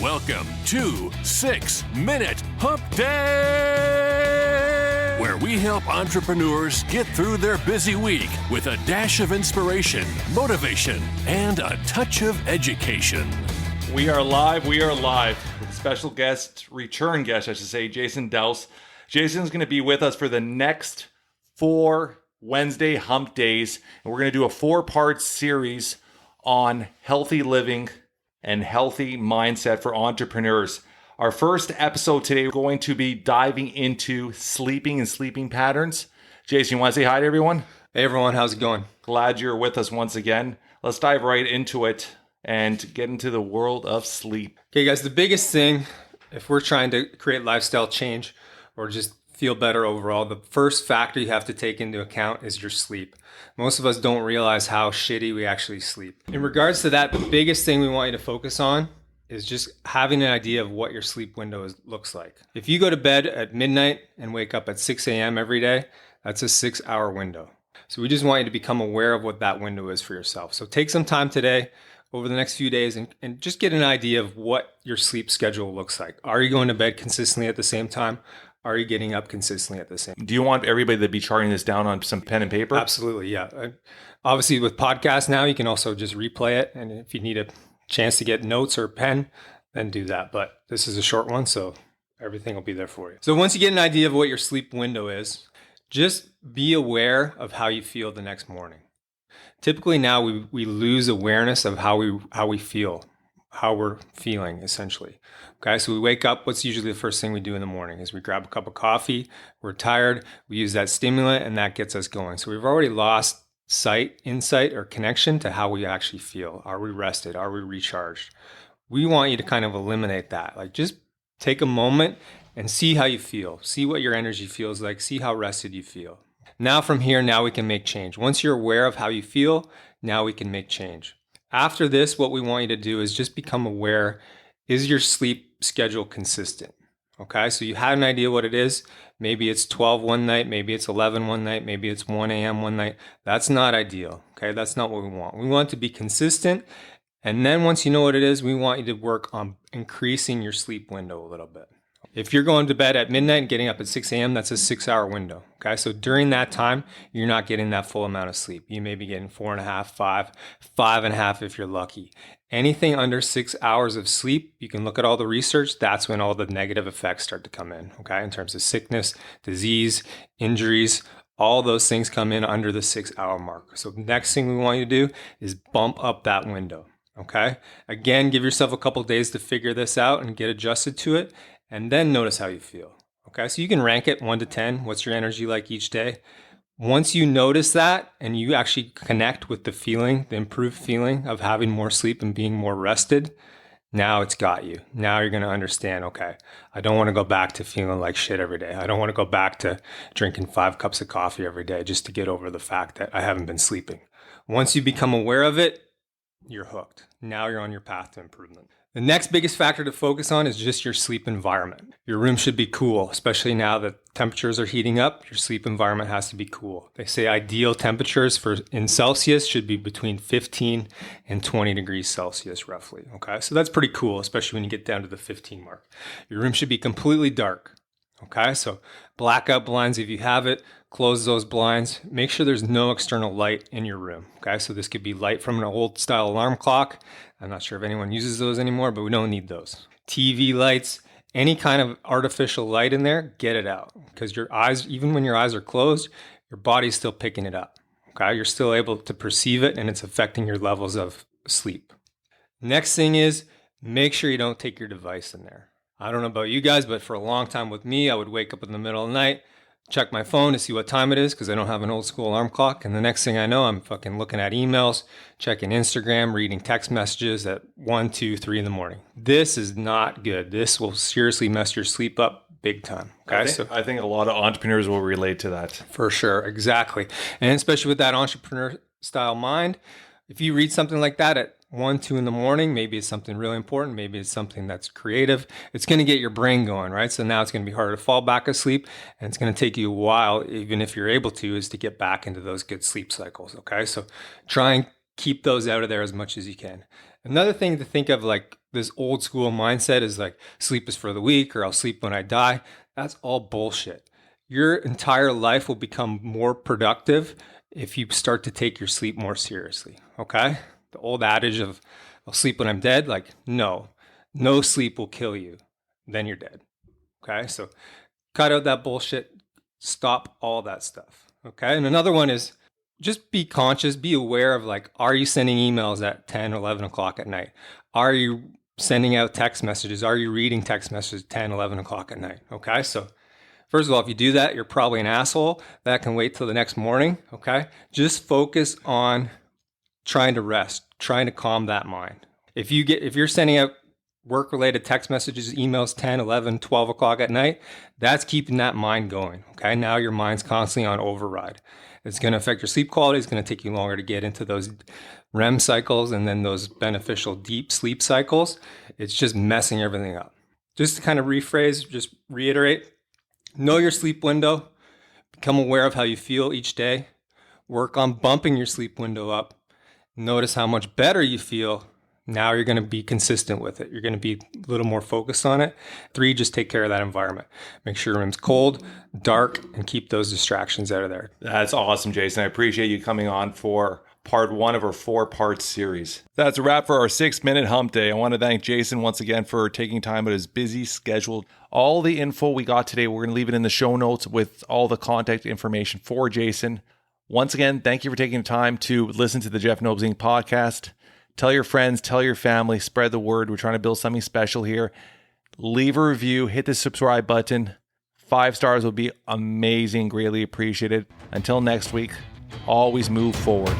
Welcome to 6 Minute Hump Day, where we help entrepreneurs get through their busy week with a dash of inspiration, motivation, and a touch of education. We are live with a special guest, return guest, I should say, Jason Dowse. Jason's going to be with us for the next 4 Wednesday Hump Days, and we're going to do a 4-part series on healthy living and healthy mindset for entrepreneurs. Our first episode today, we're going to be diving into sleeping and sleeping patterns. Jason, you want to say hi to everyone? Hey everyone, how's it going? Glad you're with us once again. Let's dive right into it and get into the world of sleep. Okay guys, the biggest thing, if we're trying to create lifestyle change or just feel better overall, the first factor you have to take into account is your sleep. Most of us don't realize how shitty we actually sleep. In regards to that, the biggest thing we want you to focus on is just having an idea of what your sleep window looks like. If you go to bed at midnight and wake up at 6 a.m. every day, that's a 6-hour window. So we just want you to become aware of what that window is for yourself. So take some time today over the next few days and just get an idea of what your sleep schedule looks like. Are you going to bed consistently at the same time? Are you getting up consistently at the same time? Do you want everybody to be charting this down on some pen and paper? Absolutely, yeah. Obviously, with podcasts now, you can also just replay it. And if you need a chance to get notes or pen, then do that. But this is a short one, so everything will be there for you. So once you get an idea of what your sleep window is, just be aware of how you feel the next morning. Typically now we lose awareness of how we feel, how we're feeling essentially. Okay, so we wake up, what's usually the first thing we do in the morning is we grab a cup of coffee, we're tired, we use that stimulant and that gets us going. So we've already lost insight or connection to how we actually feel. Are we rested? Are we recharged? We want you to kind of eliminate that. Like just take a moment and see how you feel. See what your energy feels like. See how rested you feel. Now from here, now we can make change. Once you're aware of how you feel, now we can make change. After this, what we want you to do is just become aware, is your sleep schedule consistent? Okay, so you had an idea what it is. Maybe it's 12 one night, maybe it's 11 one night, maybe it's 1 a.m. one night. That's not ideal, okay? That's not what we want. We want it to be consistent. And then once you know what it is, we want you to work on increasing your sleep window a little bit. If you're going to bed at midnight and getting up at 6 a.m., that's a 6-hour window. Okay, so during that time, you're not getting that full amount of sleep. You may be getting 4.5, 5.5 if you're lucky. Anything under 6 hours of sleep, you can look at all the research. That's when all the negative effects start to come in. Okay, in terms of sickness, disease, injuries, all those things come in under the 6-hour mark. So the next thing we want you to do is bump up that window. Okay, again, give yourself a couple days to figure this out and get adjusted to it. And then notice how you feel. Okay, so you can rank it 1 to 10. What's your energy like each day? Once you notice that and you actually connect with the feeling, the improved feeling of having more sleep and being more rested, now it's got you. Now you're going to understand, okay, I don't want to go back to feeling like shit every day. I don't want to go back to drinking 5 cups of coffee every day just to get over the fact that I haven't been sleeping. Once you become aware of it, you're hooked. Now you're on your path to improvement. The next biggest factor to focus on is just your sleep environment. Your room should be cool, especially now that temperatures are heating up. Your sleep environment has to be cool. They say ideal temperatures in Celsius should be between 15 and 20 degrees Celsius roughly. Okay, so that's pretty cool, especially when you get down to the 15 mark. Your room should be completely dark. Okay, so blackout blinds if you have it, close those blinds. Make sure there's no external light in your room. Okay, so this could be light from an old style alarm clock. I'm not sure if anyone uses those anymore, but we don't need those. TV lights, any kind of artificial light in there, get it out. Because your eyes, even when your eyes are closed, your body's still picking it up. Okay, you're still able to perceive it and it's affecting your levels of sleep. Next thing is make sure you don't take your device in there. I don't know about you guys, but for a long time with me, I would wake up in the middle of the night, check my phone to see what time it is because I don't have an old school alarm clock. And the next thing I know, I'm fucking looking at emails, checking Instagram, reading text messages at 1, 2, 3 in the morning. This is not good. This will seriously mess your sleep up big time. Okay? I think a lot of entrepreneurs will relate to that. For sure. Exactly. And especially with that entrepreneur style mind, if you read something like that at 1, 2 in the morning, maybe it's something really important, maybe it's something that's creative, it's going to get your brain going, right? So now it's going to be harder to fall back asleep, and it's going to take you a while, even if you're able to, is to get back into those good sleep cycles, okay? So try and keep those out of there as much as you can. Another thing to think of, like this old school mindset is like sleep is for the weak, or I'll sleep when I die. That's all bullshit. Your entire life will become more productive if you start to take your sleep more seriously. Okay? The old adage of I'll sleep when I'm dead, like no sleep will kill you. Then you're dead. Okay? So cut out that bullshit. Stop all that stuff. Okay? And another one is just be conscious, be aware of like, are you sending emails at 10, 11 o'clock at night? Are you sending out text messages? Are you reading text messages at 10, 11 o'clock at night? Okay? So first of all, if you do that, you're probably an asshole. That can wait till the next morning. Okay? Just focus on trying to rest, trying to calm that mind. If you're sending out work-related text messages, emails 10, 11, 12 o'clock at night, that's keeping that mind going. Okay? Now your mind's constantly on override. It's going to affect your sleep quality. It's going to take you longer to get into those REM cycles and then those beneficial deep sleep cycles. It's just messing everything up. Just to kind of rephrase, just reiterate, know your sleep window. Become aware of how you feel each day. Work on bumping your sleep window up. Notice how much better you feel. Now you're going to be consistent with it. You're going to be a little more focused on it. 3, just take care of that environment. Make sure your room's cold, dark, and keep those distractions out of there. That's awesome, Jason. I appreciate you coming on for part 1 of our 4-part series. That's a wrap for our 6-minute hump day. I want to thank Jason once again for taking time out of his busy schedule. All the info we got today, we're going to leave it in the show notes with all the contact information for Jason. Once again, thank you for taking the time to listen to the Jeff Lopes Inc. podcast. Tell your friends, tell your family, spread the word. We're trying to build something special here. Leave a review, hit the subscribe button. 5 stars would be amazing, greatly appreciated. Until next week, always move forward.